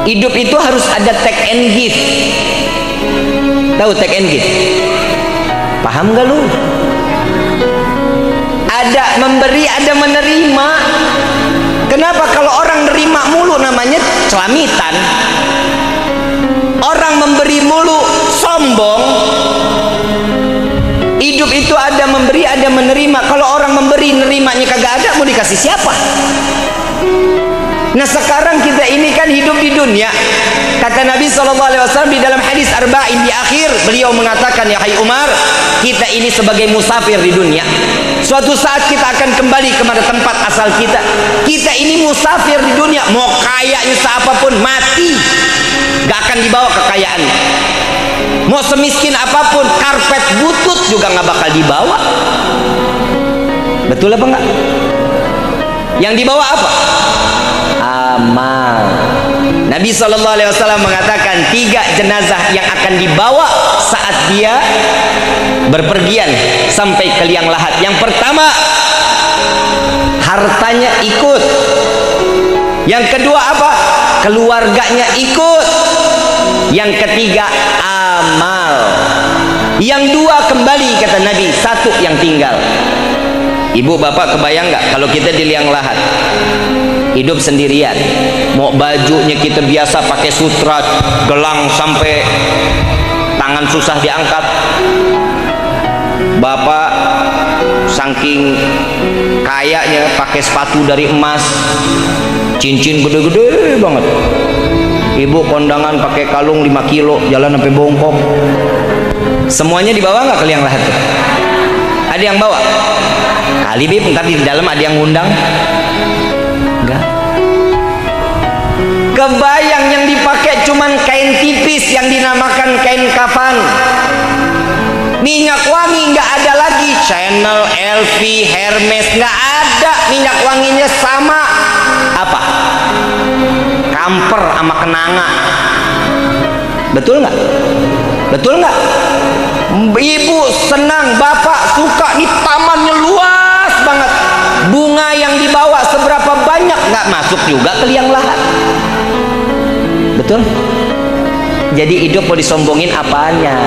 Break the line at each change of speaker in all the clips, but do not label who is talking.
Hidup itu harus ada take and give. Tahu take and give? Paham gak lu? Ada memberi, ada menerima. Kenapa kalau orang nerima mulu namanya celamitan? Orang memberi mulu sombong. Hidup itu ada memberi, ada menerima. Kalau orang memberi, nerimanya kagak ada, mau dikasih siapa? Nah sekarang kita ini kan hidup di dunia. Kata Nabi SAW di dalam hadis Arba'in di akhir, beliau mengatakan, ya hai Umar, kita ini sebagai musafir di dunia. Suatu saat kita akan kembali kepada tempat asal kita. Kita ini musafir di dunia. Mau kayanya seapapun, mati gak akan dibawa kekayaannya. Mau semiskin apapun, karpet butut juga gak bakal dibawa. Betul apa enggak? Yang dibawa apa? Amal. Nabi SAW mengatakan 3 jenazah yang akan dibawa saat dia berpergian sampai ke liang lahat. Yang pertama, hartanya ikut. Yang kedua apa? Keluarganya ikut. Yang ketiga, amal. Yang 2 kembali, kata Nabi, 1 yang tinggal. Ibu bapak kebayang nggak kalau kita di liang lahat, hidup sendirian, mau bajunya kita biasa pakai sutra, gelang sampai tangan susah diangkat. Bapak saking kayanya pakai sepatu dari emas, cincin gede-gede banget. Ibu kondangan pakai kalung 5 kilo, jalan sampai bongkok. Semuanya dibawa nggak ke liang lahat? Ada yang bawa? Kali bib, ntar di dalam ada yang ngundang. Enggak. Kebayang yang dipakai cuman kain tipis yang dinamakan kain kafan. Minyak wangi nggak ada lagi. Chanel, LV, Hermes nggak ada. Minyak wanginya sama apa? Kamper sama kenanga. Betul nggak? Betul nggak? Ibu senang, bapak suka, di tamannya luas banget. Bunga yang dibawa seberapa banyak nggak masuk juga ke liang lahat. Betul? Jadi hidup mau disombongin apanya?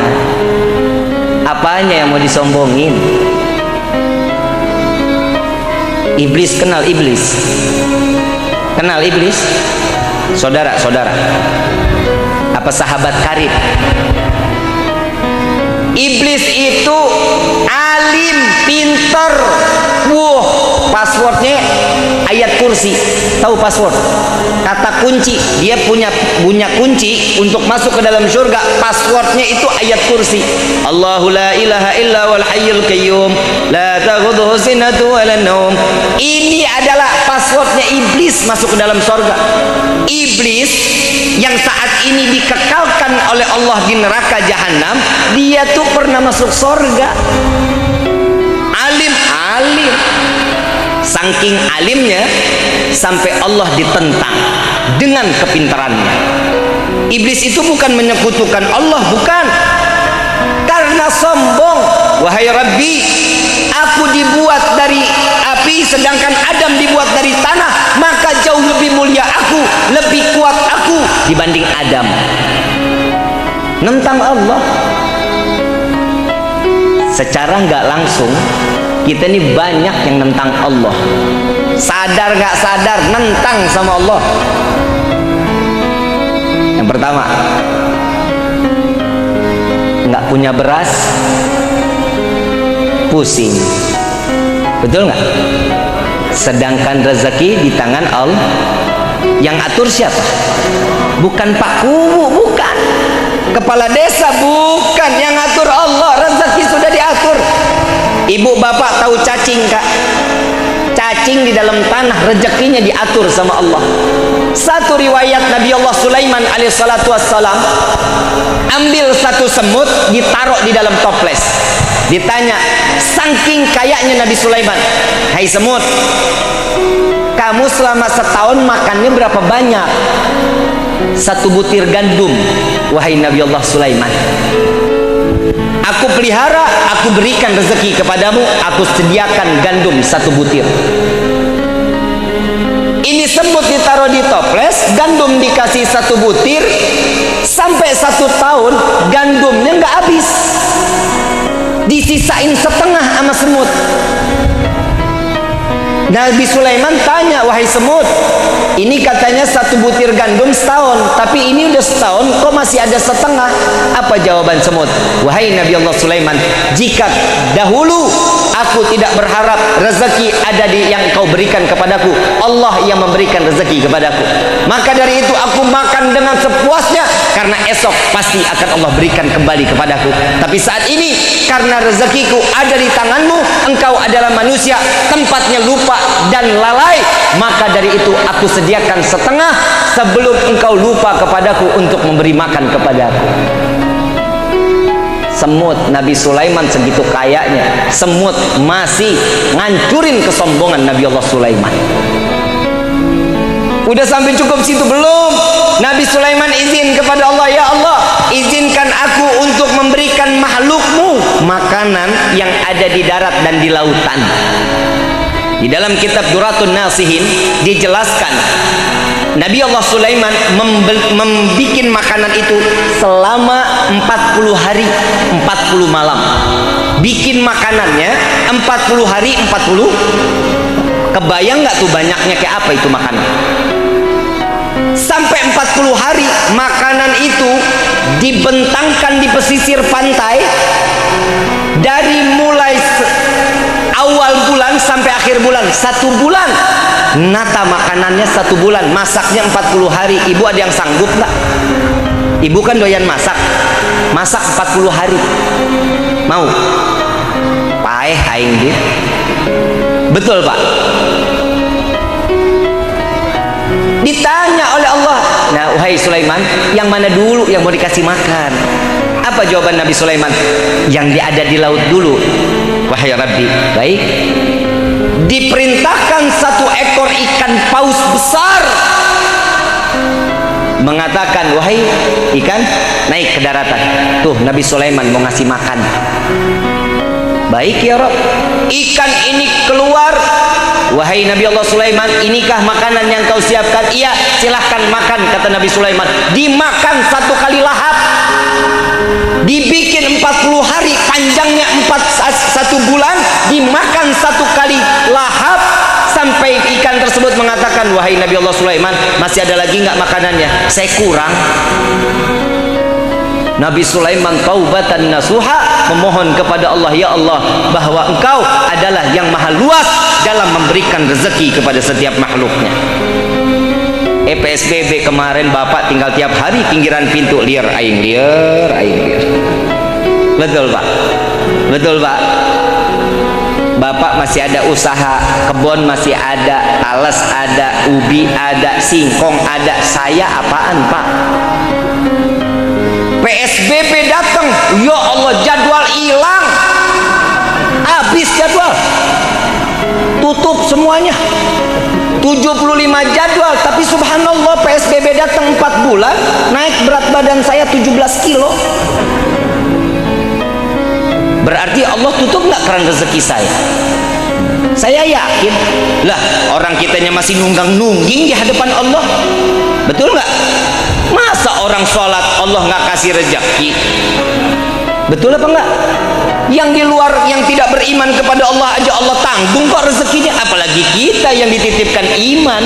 Apanya yang mau disombongin? Iblis, kenal iblis? Kenal iblis? Saudara-saudara, apa sahabat karib? Iblis itu alim, pinter. Passwordnya ayat kursi. Tahu password? Kata kunci. Dia punya kunci untuk masuk ke dalam surga. Passwordnya itu ayat kursi. Allahu la ilaha illa wal hayyul qayyum la ta'khudhuhu sinatun wa la naum. Ini adalah passwordnya iblis masuk ke dalam surga. Iblis yang saat ini dikekalkan oleh Allah di neraka jahanam, dia tuh pernah masuk surga. Alim. Saking alimnya sampai Allah ditentang dengan kepintarannya. Iblis itu bukan menyekutukan Allah, bukan. Karena sombong. Wahai Rabbi, aku dibuat dari api sedangkan Adam dibuat dari tanah, maka jauh lebih mulia aku, lebih kuat aku dibanding Adam. Nentang Allah. Secara nggak langsung kita ini banyak yang nentang Allah. Sadar nggak sadar nentang sama Allah. Yang pertama, nggak punya beras, pusing. Betul nggak? Sedangkan rezeki di tangan Allah. Yang atur siapa? Bukan Pak Kubu, bukan. Kepala desa, bukan. Yang atur Allah. Rezeki sudah diatur. Ibu bapak tahu cacing, Kak? Cacing di dalam tanah, rezekinya diatur sama Allah. Satu riwayat Nabi Allah Sulaiman alaihissalatu wassalam ambil satu semut, ditaruh di dalam toples. Ditanya, saking kayanya Nabi Sulaiman, hai semut, kamu selama setahun makannya berapa banyak? 1 butir gandum, wahai Nabi Allah Sulaiman. Aku pelihara, aku berikan rezeki kepadamu, aku sediakan gandum 1 butir. Ini semut ditaruh di toples, gandum dikasih 1 butir, sampai 1 tahun gandumnya nggak habis, disisain setengah sama semut. Nabi Sulaiman tanya, wahai semut, ini katanya 1 butir gandum setahun, tapi ini udah setahun kok masih ada setengah. Apa jawaban semut? Wahai Nabi Allah Sulaiman, jika dahulu aku tidak berharap rezeki ada di yang kau berikan kepadaku, Allah yang memberikan rezeki kepadaku, maka dari itu aku makan dengan sepuasnya, karena esok pasti akan Allah berikan kembali kepadaku. Tapi saat ini karena rezekiku ada di tanganmu, engkau adalah manusia, tempatnya lupa dan lalai, maka dari itu aku sediakan setengah sebelum engkau lupa kepadaku untuk memberi makan kepadaku. Semut, Nabi Sulaiman segitu kayanya, semut masih ngancurin kesombongan Nabi Allah Sulaiman. Udah sampai cukup situ belum? Nabi Sulaiman izin kepada Allah, ya Allah, izinkan aku untuk memberikan makhlukmu makanan yang ada di darat dan di lautan. Di dalam kitab Duratun Nasihin dijelaskan Nabi Allah Sulaiman membuat makanan itu selama 40 hari 40 malam. Bikin makanannya 40 hari 40. Kebayang nggak tuh banyaknya kayak apa itu makanan? Sampai 40 hari makanan itu dibentangkan di pesisir pantai, dari mulai awal bulan sampai akhir bulan, 1 bulan nata makanannya, 1 bulan masaknya 40 hari. Ibu ada yang sanggup nggak? Ibu kan doyan masak 40 hari, mau? Paeh aing dit. Betul Pak? Ditanya oleh Allah, nah wahai Sulaiman, yang mana dulu yang mau dikasih makan? Apa jawaban Nabi Sulaiman? Yang ada di laut dulu. Wahai Rabbi, baik. Diperintahkan 1 ekor ikan paus besar, mengatakan, wahai ikan, naik ke daratan. Tuh Nabi Sulaiman mau ngasih makan. Baik ya Rabb. Ikan ini keluar, wahai Nabi Allah Sulaiman, inikah makanan yang kau siapkan? Iya, silahkan makan, kata Nabi Sulaiman. Dimakan 1 kali lahap. Dibikin 40 hari, panjangnya 1 bulan, dimakan 1 kali lahap, sampai ikan tersebut mengatakan, wahai Nabi Allah Sulaiman, masih ada lagi nggak makanannya? Saya kurang. Nabi Sulaiman taubatan nasuha, memohon kepada Allah, ya Allah, bahwa engkau adalah yang maha luas dalam memberikan rezeki kepada setiap makhluknya. PSBB kemarin Bapak tinggal tiap hari pinggiran pintu, liar aing liar aing liar. Betul Pak? Betul Pak? Bapak masih ada usaha, kebun masih ada, talas ada, ubi ada, singkong ada, saya apaan Pak? PSBB datang, ya Allah, jadwal hilang, habis jadwal, tutup semuanya, 75 jadwal. Tapi subhanallah, PSBB datang 4 bulan, naik berat badan saya 17 kilo. Berarti Allah tutup nggak keran rezeki saya? Saya yakin lah, orang kitanya masih nunggang-nungging di hadapan Allah. Betul nggak? Masa orang sholat Allah nggak kasih rezeki? Betul apa enggak? Yang di luar, yang tidak beriman kepada Allah aja Allah tanggung kok rezekinya, apalagi kita yang dititipkan iman.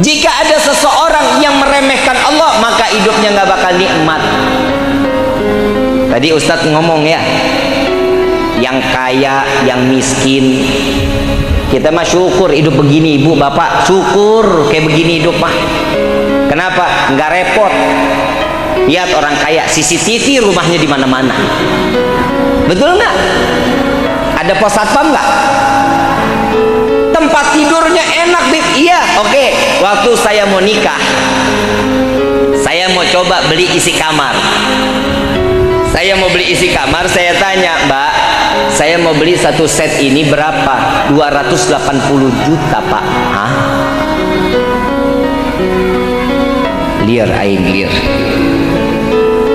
Jika ada seseorang yang meremehkan Allah, maka hidupnya nggak bakal nikmat. Tadi Ustadz ngomong ya, yang kaya, yang miskin, kita mah syukur hidup begini. Ibu bapak syukur kayak begini hidup mah. Kenapa? Nggak repot. Lihat orang kaya, CCTV rumahnya di mana-mana. Betul nggak? Ada pos satpam nggak? Tempat tidurnya enak, Bib. Iya, oke. Waktu saya mau nikah, saya mau coba beli isi kamar. Saya mau beli isi kamar, saya tanya, Mbak, saya mau beli 1 set ini berapa? 280 juta, Pak. Hah? Liar aing liar.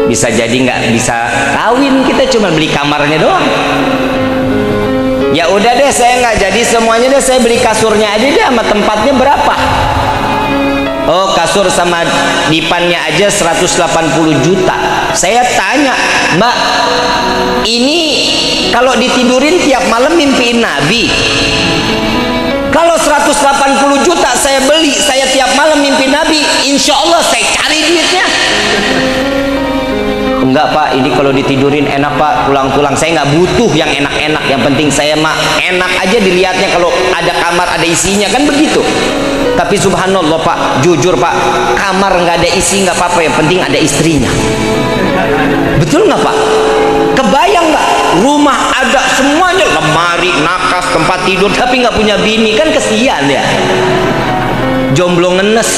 Bisa jadi nggak bisa kawin, kita cuma beli kamarnya doang. Ya udah deh, saya nggak jadi semuanya deh, saya beli kasurnya aja deh, sama tempatnya berapa? Oh, kasur sama dipannya aja 180 juta. Saya tanya, Mbak, ini kalau ditidurin tiap malam mimpiin Nabi? Kalau 180 juta saya beli, saya tiap malam mimpi Nabi, insya Allah saya cari duitnya. Enggak Pak, ini kalau ditidurin enak Pak, tulang-tulang saya nggak butuh yang enak-enak, yang penting saya mah enak aja dilihatnya, kalau ada kamar ada isinya, kan begitu. Tapi subhanallah Pak, jujur Pak, kamar nggak ada isi nggak apa-apa, yang penting ada istrinya. Betul nggak Pak? Kebayang nggak? Rumah ada semuanya, lemari, nakas, tempat tidur, tapi nggak punya bini, kan kesian ya. Jomblo ngenes.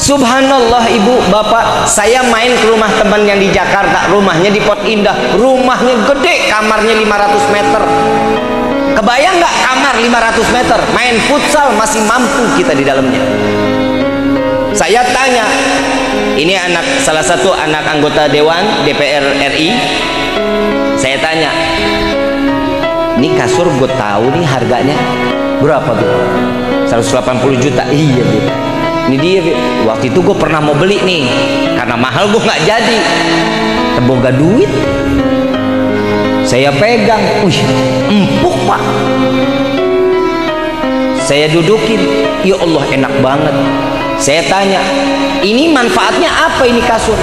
Subhanallah ibu bapak, saya main ke rumah teman yang di Jakarta, rumahnya di Pot Indah, rumahnya gede, kamarnya 500 meter. Kebayang nggak kamar 500 meter, main futsal masih mampu kita di dalamnya. Saya tanya, ini salah satu anak anggota Dewan DPR RI, saya tanya, ini kasur gue tahu nih harganya berapa Bu? 180 juta. Iya Bu, ini dia waktu itu gue pernah mau beli nih, karena mahal gue nggak jadi, terboga duit. Saya pegang, empuk Pak. Saya dudukin, ya Allah enak banget. Saya tanya, ini manfaatnya apa ini kasur?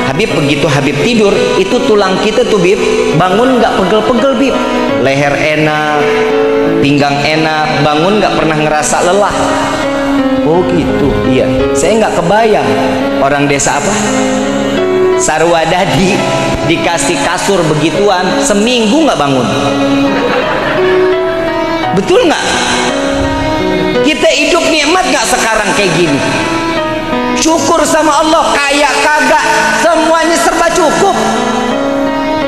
Habib, begitu Habib tidur, itu tulang kita tuh Bib, bangun nggak pegel-pegel Bib. Leher enak, pinggang enak, bangun nggak pernah ngerasa lelah. Oh gitu, iya. Saya nggak kebayang orang desa apa? Sarwadadi dikasih kasur begituan, seminggu nggak bangun. Betul nggak? Kita hidup nikmat nggak sekarang kayak gini? Syukur sama Allah, kaya kagak, semuanya serba cukup.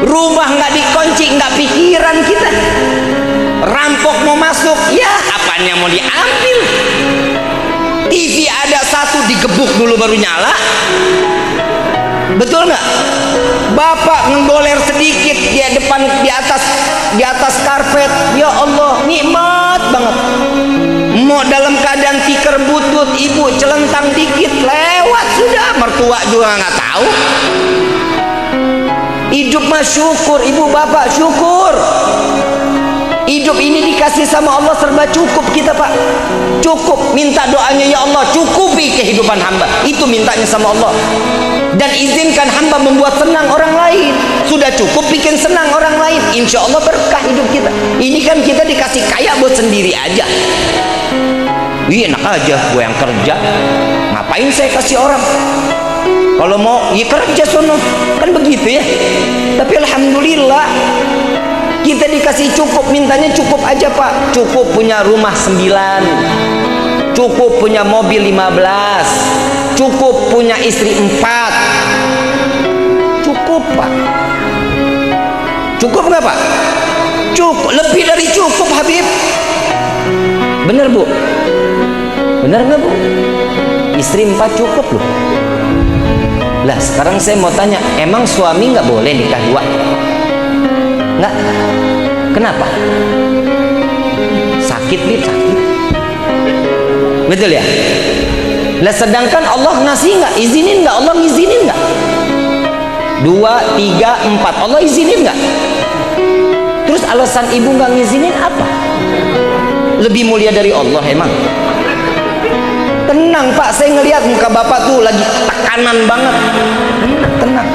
Rumah nggak dikunci, nggak pikiran kita. Rampok mau masuk, ya apanya mau diambil? TV ada satu, digebuk dulu baru nyala. Betul nggak? Bapak ngegoler sedikit di atas karpet, ya Allah nikmat banget. Mau dalam keadaan tikar butut, ibu celentang dikit lewat sudah, mertua juga nggak tahu. Hidup mah syukur, ibu bapak syukur. Hidup ini dikasih sama Allah serba cukup kita Pak. Cukup, minta doanya, ya Allah cukupi kehidupan hamba. Itu mintanya sama Allah. Dan izinkan hamba membuat senang orang lain. Sudah cukup bikin senang orang lain, insya Allah berkah hidup kita. Ini kan kita dikasih kaya buat sendiri aja. Wih enak aja, gue yang kerja, ngapain saya kasih orang? Kalau mau ya kerja sono, kan begitu ya. Tapi alhamdulillah kita dikasih cukup, mintanya cukup aja Pak. Cukup punya rumah 9, cukup punya mobil 15, cukup punya istri 4. Cukup Pak. Cukup nggak Pak? Cukup, lebih dari cukup Habib. Bener Bu? Bener nggak Bu? Istri 4 cukup loh. Lah sekarang saya mau tanya, emang suami nggak boleh nikah 2? Nggak? Kenapa? Sakit Bib, sakit. Betul ya? Lah sedangkan Allah ngasih nggak? Izinin nggak? Allah ngizinin nggak? 2, 3, 4 Allah izinin nggak? Terus alasan ibu nggak ngizinin apa? Lebih mulia dari Allah emang? Tenang Pak, saya ngelihat muka Bapak tuh lagi tekanan banget. Tenang.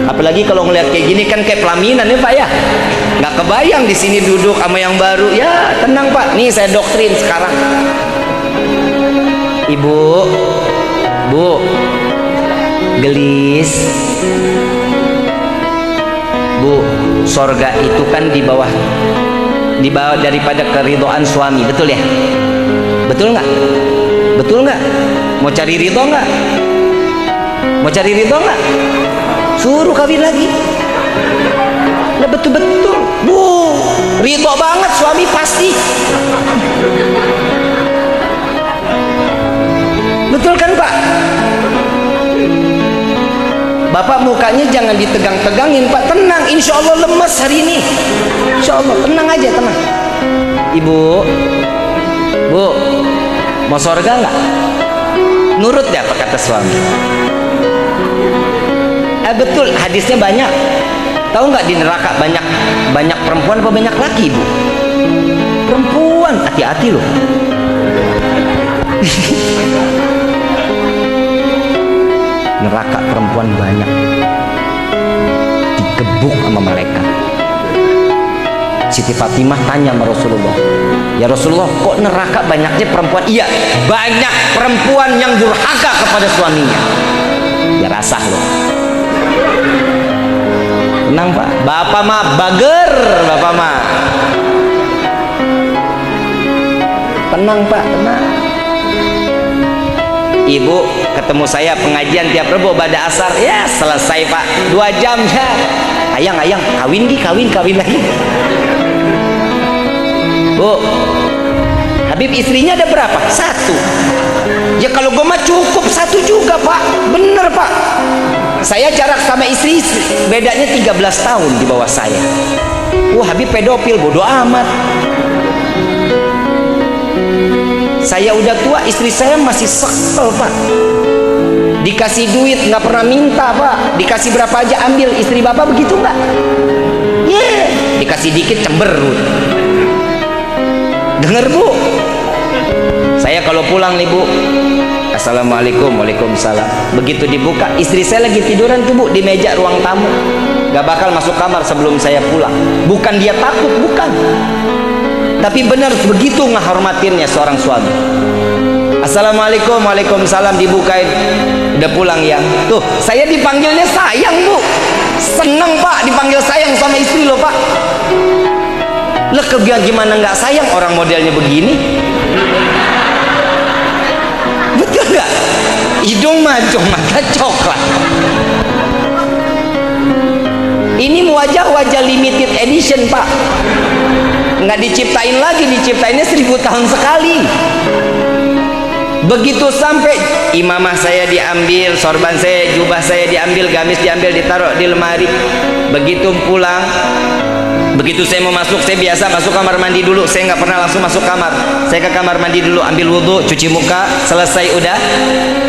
Apalagi kalau ngelihat kayak gini kan kayak pelaminan ya Pak ya. Nggak kebayang di sini duduk sama yang baru. Ya tenang Pak. Nih saya doktrin sekarang. Ibu, Bu, gelis. Bu, sorga itu kan di bawah daripada keridhaan suami, betul ya? Betul nggak? Betul nggak? Mau cari ridho nggak? Mau cari ridho nggak? Suruh kawin lagi. Nah betul-betul Bu, ridho banget suami pasti. Betul kan Pak? Bapak mukanya jangan ditegang-tegangin Pak, tenang, insya Allah lemes hari ini, insya Allah, tenang aja, tenang. Ibu, Bu, mau surga nggak? Nurut deh apa kata suami. Betul, hadisnya banyak. Tahu nggak di neraka banyak perempuan apa banyak laki, Bu? Perempuan, hati-hati loh. Neraka perempuan banyak, digebuk sama malaikat. Siti Fatimah tanya sama Rasulullah, ya Rasulullah, kok neraka banyaknya perempuan? Iya, banyak perempuan yang durhaka kepada suaminya. Ya rasah loh. Tenang Pak, Bapak mah bager, Bapak mah tenang Pak, tenang. Ibu ketemu saya pengajian tiap Rebo pada asar, ya selesai Pak, 2 jam ya. Ayang kawin lagi. Bu, Habib istrinya ada berapa? 1. Ya kalau gue mah cukup 1 juga Pak, bener Pak. Saya jarak sama istri bedanya 13 tahun di bawah saya. Habib pedofil, bodoh amat. Saya udah tua, istri saya masih sekel Pak. Dikasih duit nggak pernah minta Pak, dikasih berapa aja ambil. Istri Bapak begitu nggak? Dikasih dikit cemberut. Dengar Bu, saya kalau pulang nih Bu, assalamualaikum, waalaikumsalam. Begitu dibuka, istri saya lagi tiduran tuh Bu di meja ruang tamu, gak bakal masuk kamar sebelum saya pulang. Bukan dia takut, bukan, tapi benar begitu ngehormatinnya seorang suami. Assalamualaikum, waalaikumsalam, dibukain, udah pulang ya. Tuh saya dipanggilnya sayang Bu, seneng Pak dipanggil sayang sama istri loh Pak. Lah gimana nggak sayang orang modelnya begini? Betul nggak? Hidung mancung, mata coklat. Ini wajah-wajah limited edition Pak, nggak diciptain lagi, diciptainnya 1000 tahun sekali. Begitu sampai imamah saya diambil, sorban saya, jubah saya diambil, gamis diambil, ditaruh di lemari. Begitu pulang, begitu saya mau masuk, saya biasa masuk kamar mandi dulu. Saya nggak pernah langsung masuk kamar, saya ke kamar mandi dulu, ambil wudhu, cuci muka, selesai udah.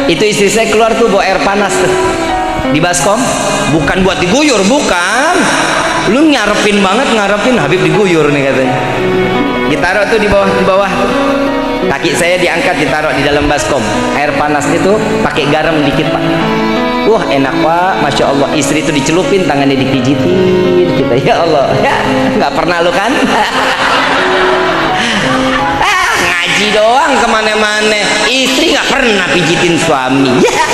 Itu istri saya keluar tuh bawa air panas tuh di baskom, bukan buat diguyur, bukan. Lu ngarepin banget, ngarepin Habib diguyur nih katanya. Ditaruh tuh di bawah. Kaki saya diangkat, ditaruh di dalam baskom. Air panas itu pakai garam dikit Pak. Wah enak Pak, Masya Allah. Istri itu dicelupin, tangannya dipijitin kita. Ya Allah, ya nggak pernah lu kan? Ngaji doang kemana-mana, istri nggak pernah pijitin suami. Ya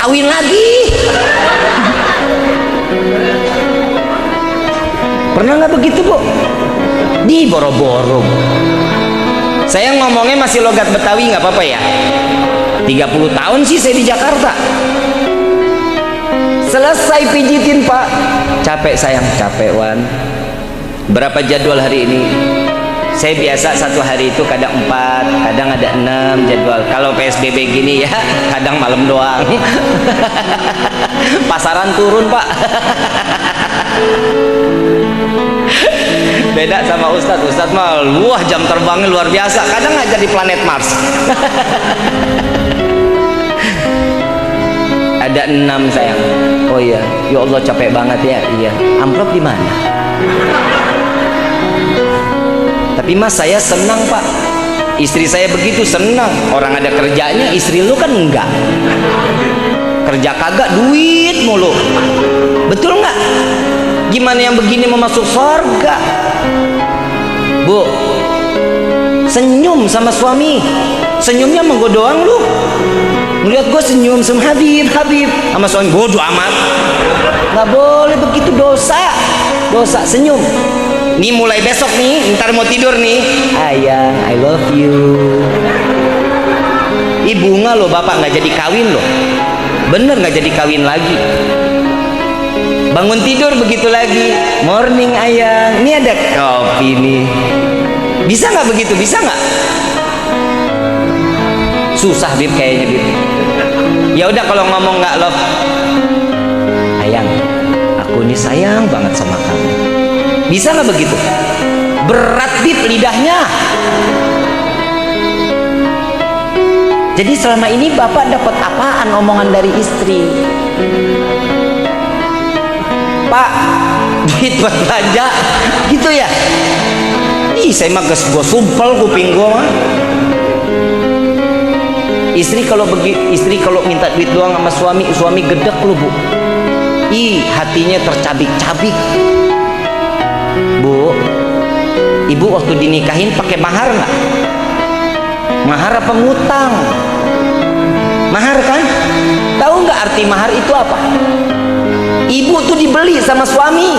kawin lagi. Pernah nggak begitu Bu? Di boro-boro. Saya ngomongnya masih logat Betawi, nggak apa-apa ya. 30 tahun sih saya di Jakarta. Selesai pijitin Pak, capek sayang, capek Wan. Berapa jadwal hari ini? Saya biasa satu hari itu kadang 4, kadang ada 6 jadwal. Kalau PSBB gini ya kadang malam doang. Pasaran turun Pak. Beda sama Ustadz mah wah jam terbangnya luar biasa, kadang aja di planet Mars. Ada 6 sayang. Oh iya, ya Allah capek banget ya. Iya, amplop di mana? Tapi Mas saya senang Pak, istri saya begitu senang. Orang ada kerjanya, istri lu kan enggak. Kerja kagak, duit mulu. Betul nggak? Gimana yang begini mau masuk surga? Bu, senyum sama suami, senyumnya menggo doang lu. Ngeliat gue senyum sama Habib sama suami, bodoh amat. Nggak boleh begitu, dosa senyum. Nih mulai besok nih, ntar mau tidur nih, ayang I love you. Ih bunga loh, bapak nggak jadi kawin loh, bener nggak jadi kawin lagi. Bangun tidur begitu lagi, morning ayang, ini ada kopi nih. Bisa nggak begitu? Bisa nggak? Susah Bib kayaknya Bib. Ya udah kalau ngomong nggak love, sayang banget sama kamu. Bisa nggak begitu? Berat bib lidahnya. Jadi selama ini bapak dapat apaan omongan dari istri? Pak, duit buat belanja gitu ya? Ih, saya mah gue sumpel kuping gue mah. Istri kalau minta duit doang sama suami gedek lu, Bu. Ih, hatinya tercabik-cabik. Bu, ibu waktu dinikahin pakai mahar nggak? Mahar apa ngutang? Mahar kan? Tahu nggak arti mahar itu apa? Ibu tuh dibeli sama suami.